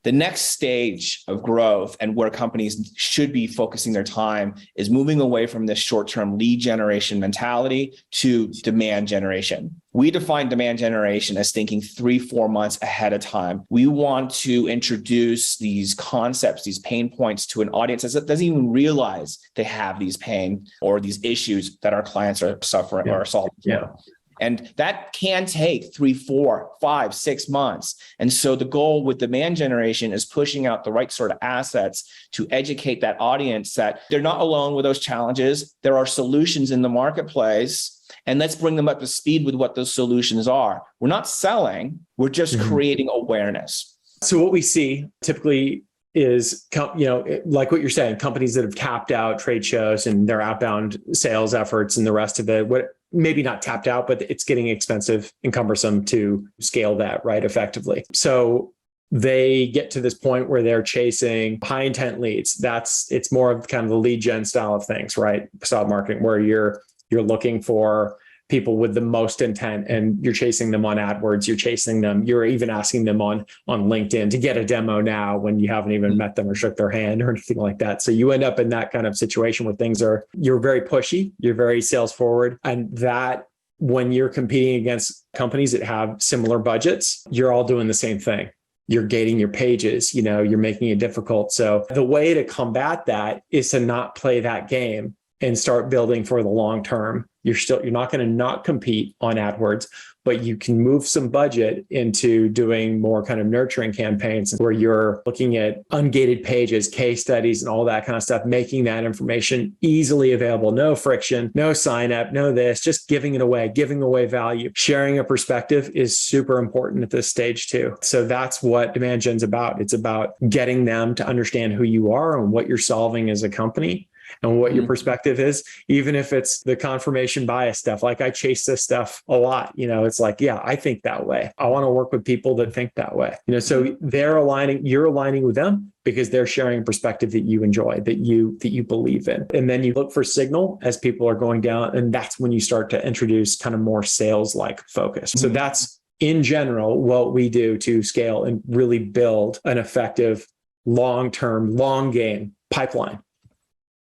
The next stage of growth and where companies should be focusing their time is moving away from this short-term lead generation mentality to demand generation. We define demand generation as thinking 3-4 months ahead of time. We want to introduce these concepts, these pain points to an audience that doesn't even realize they have these pain or these issues that our clients are suffering or solving. And that can take 3, 4, 5, 6 months. And so the goal with demand generation is pushing out the right sort of assets to educate that audience that they're not alone with those challenges. There are solutions in the marketplace, and let's bring them up to speed with what those solutions are. We're not selling, we're just creating awareness. So what we see typically is, like what you're saying, companies that have tapped out trade shows and their outbound sales efforts and the rest of it, maybe not tapped out, but it's getting expensive and cumbersome to scale that right effectively. So they get to this point where they're chasing high intent leads. It's more of kind of the lead gen style of things, right? Style marketing, where you're looking for people with the most intent and you're chasing them on AdWords, you're even asking them on LinkedIn to get a demo now when you haven't even met them or shook their hand or anything like that. So you end up in that kind of situation where you're very pushy, you're very sales forward. And that when you're competing against companies that have similar budgets, you're all doing the same thing. You're gating your pages, you're making it difficult. So the way to combat that is to not play that game and start building for the long term. You're not going to not compete on AdWords, but you can move some budget into doing more kind of nurturing campaigns where you're looking at ungated pages, case studies, and all that kind of stuff, making that information easily available. No friction, no sign up, no this, just giving away value. Sharing a perspective is super important at this stage too. So that's what demand gen's about. It's about getting them to understand who you are and what you're solving as a company and what your perspective is, even if it's the confirmation bias stuff. Like I chase this stuff a lot, it's like, yeah, I think that way. I want to work with people that think that way. So you're aligning with them because they're sharing a perspective that you enjoy, that you believe in. And then you look for signal as people are going down. And that's when you start to introduce kind of more sales-like focus. So that's in general what we do to scale and really build an effective long-term, long game pipeline.